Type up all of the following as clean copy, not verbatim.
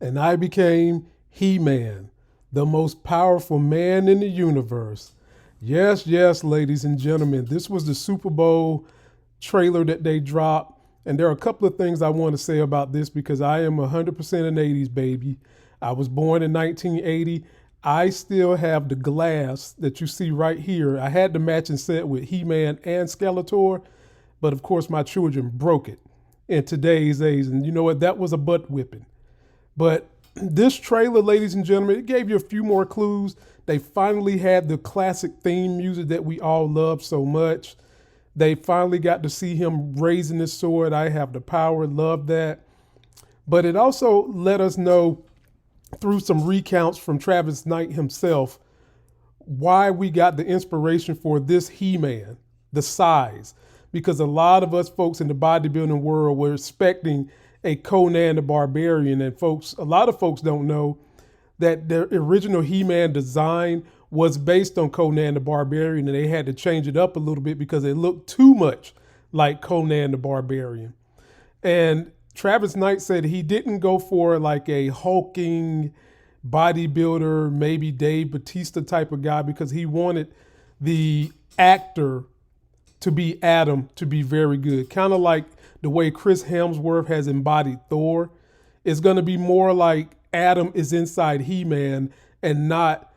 and I became He-Man, the most powerful man in the universe. Yes, yes, ladies and gentlemen, this was the Super Bowl trailer that they dropped. And there are a couple of things I want to say about this because I am 100% an 80s baby. I was born in 1980. I still have the glass that you see right here. I had the matching set with He-Man and Skeletor, but of course my children broke it in today's age. And you know what? That was a butt whipping. But this trailer, ladies and gentlemen, it gave you a few more clues. They finally had the classic theme music that we all love so much. They finally got to see him raising his sword. I have the power, love that. But it also let us know through some recounts from Travis Knight himself why we got the inspiration for this He-Man, the size. Because a lot of us folks in the bodybuilding world were expecting a Conan the Barbarian, and a lot of folks don't know that the original He-Man design was based on Conan the Barbarian, and they had to change it up a little bit because it looked too much like Conan the Barbarian. And Travis Knight said he didn't go for like a hulking bodybuilder, maybe Dave Bautista type of guy, because he wanted the actor to be Adam to be very good. Kind of like the way Chris Hemsworth has embodied Thor. It's going to be more like Adam is inside He-Man and not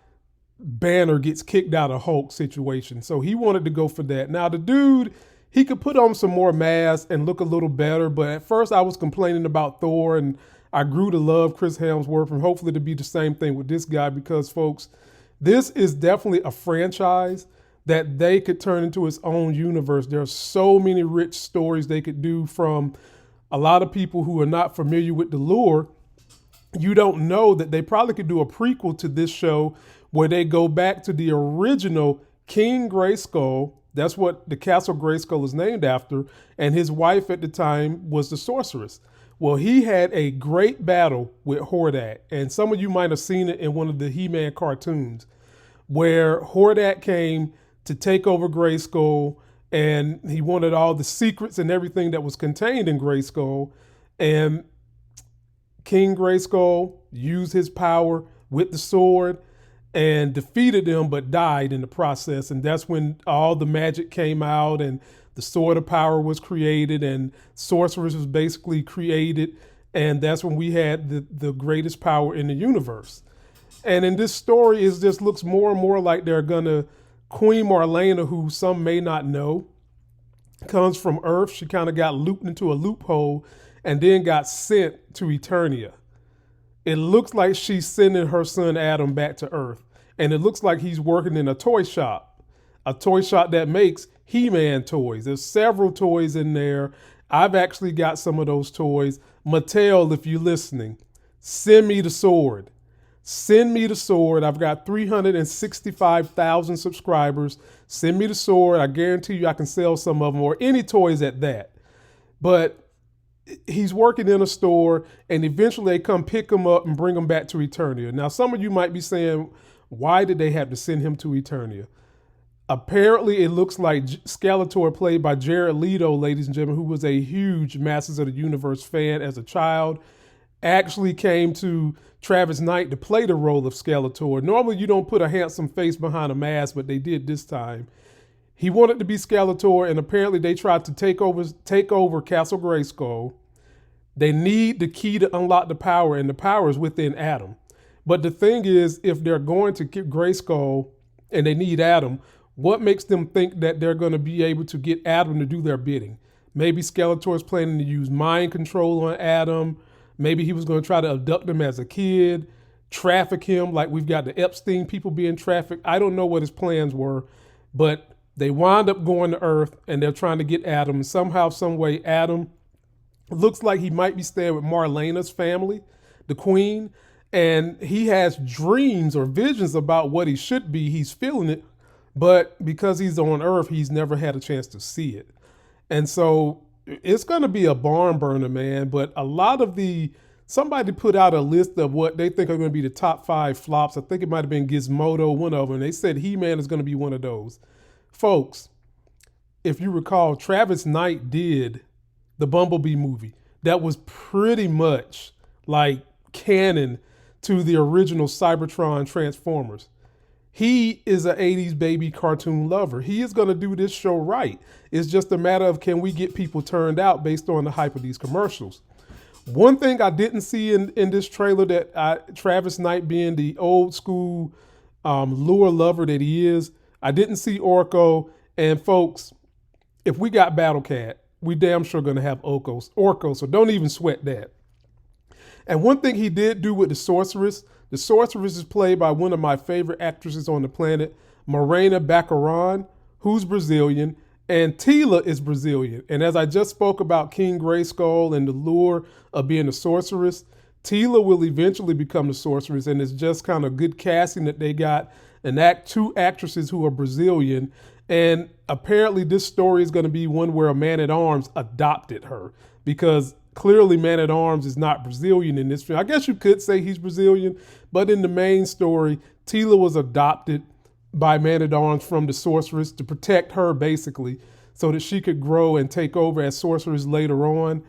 Banner gets kicked out of Hulk situation. So he wanted to go for that. Now the dude, he could put on some more mass and look a little better, but at first I was complaining about Thor, and I grew to love Chris Hemsworth, and hopefully to be the same thing with this guy, because folks, this is definitely a franchise that they could turn into its own universe. There are so many rich stories they could do. From a lot of people who are not familiar with the lore, you don't know that they probably could do a prequel to this show where they go back to the original King Grayskull. That's what the Castle Grayskull is named after. And his wife at the time was the sorceress. Well, he had a great battle with Horde. And some of you might have seen it in one of the He-Man cartoons, where Horde came to take over Grayskull, and he wanted all the secrets and everything that was contained in Grayskull. And King Grayskull used his power with the sword and defeated them, but died in the process. And that's when all the magic came out, and the Sword of Power was created, and Sorceress was basically created. And that's when we had the greatest power in the universe. And in this story, it just looks more and more like they're gonna, Queen Marlena, who some may not know, comes from Earth. She kind of got looped into a loophole and then got sent to Eternia. It looks like she's sending her son Adam back to Earth. And it looks like he's working in a toy shop that makes He-Man toys. There's several toys in there. I've actually got some of those toys. Mattel, if you're listening, send me the sword. Send me the sword. I've got 365,000 subscribers. Send me the sword. I guarantee you I can sell some of them, or any toys at that. But he's working in a store, and eventually they come pick him up and bring him back to Eternia. Now, some of you might be saying, why did they have to send him to Eternia? Apparently, it looks like Skeletor, played by Jared Leto, ladies and gentlemen, who was a huge Masters of the Universe fan as a child, actually came to Travis Knight to play the role of Skeletor. Normally, you don't put a handsome face behind a mask, but they did this time. He wanted to be Skeletor, and apparently they tried to take over Castle Grayskull. They need the key to unlock the power, and the power is within Adam. But the thing is, if they're going to get Grayskull and they need Adam, what makes them think that they're going to be able to get Adam to do their bidding? Maybe Skeletor is planning to use mind control on Adam. Maybe he was going to try to abduct him as a kid, traffic him like we've got the Epstein people being trafficked. I don't know what his plans were, but they wind up going to Earth, and they're trying to get Adam. And somehow, some way, Adam looks like he might be staying with Marlena's family, the queen, and he has dreams or visions about what he should be. He's feeling it, but because he's on Earth, he's never had a chance to see it. And so it's going to be a barn burner, man. But somebody put out a list of what they think are going to be the top 5 flops. I think it might have been Gizmodo, one of them. And they said He-Man is going to be one of those. Folks, if you recall, Travis Knight did the Bumblebee movie. That was pretty much like canon to the original Cybertron Transformers. He is an 80s baby cartoon lover. He is going to do this show right. It's just a matter of, can we get people turned out based on the hype of these commercials? One thing I didn't see in this trailer that Travis Knight, being the old school lure lover that he is, I didn't see Orko. And folks, if we got Battle Cat, we damn sure going to have Orko, so don't even sweat that. And one thing he did do with the Sorceress is played by one of my favorite actresses on the planet, Morena Baccarin, who's Brazilian, and Teela is Brazilian. And as I just spoke about King Grayskull and the lure of being a sorceress, Teela will eventually become the sorceress, and it's just kind of good casting that they got two actresses who are Brazilian. And apparently this story is going to be one where a Man-at-Arms adopted her, because clearly Man-at-Arms is not Brazilian in this film. I guess you could say he's Brazilian, but in the main story, Teela was adopted by Man-at-Arms from the sorceress to protect her, basically, so that she could grow and take over as sorceress later on.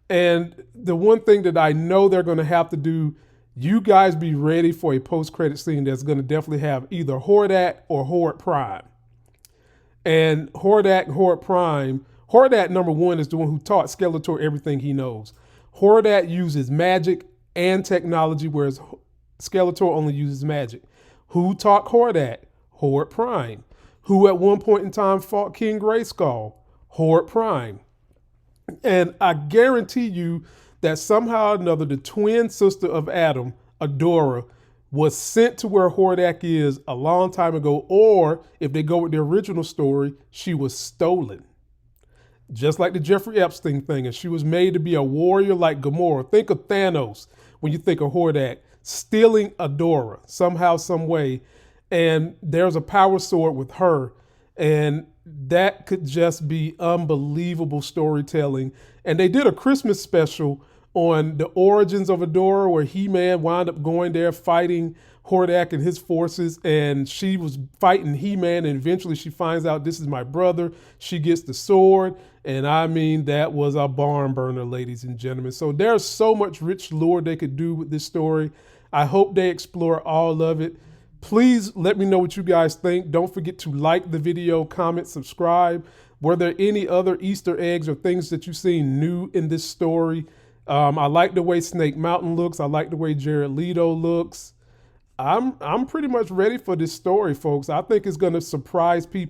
And the one thing that I know they're going to have to do, you guys be ready for a post-credit scene that's going to definitely have either Hordak or Horde Prime. And Hordak and Horde Prime, Hordak, number one, is the one who taught Skeletor everything he knows. Hordak uses magic and technology, whereas Skeletor only uses magic. Who taught Hordak? Horde Prime. Who at one point in time fought King Grayskull? Horde Prime. And I guarantee you that somehow or another, the twin sister of Adam, Adora, was sent to where Hordak is a long time ago, or if they go with the original story, she was stolen. Just like the Jeffrey Epstein thing, and she was made to be a warrior like Gamora. Think of Thanos when you think of Hordak stealing Adora somehow, some way, and there's a power sword with her, and that could just be unbelievable storytelling. And they did a Christmas special on the origins of Adora, where He-Man wound up going there fighting Hordak and his forces, and she was fighting He-Man, and eventually she finds out, this is my brother. She gets the sword, and I mean, that was a barn burner, ladies and gentlemen. So there's so much rich lore they could do with this story. I hope they explore all of it. Please let me know what you guys think. Don't forget to like the video, comment, subscribe. Were there any other Easter eggs or things that you've seen new in this story? I like the way Snake Mountain looks. I like the way Jared Leto looks. I'm pretty much ready for this story, folks. I think it's going to surprise people.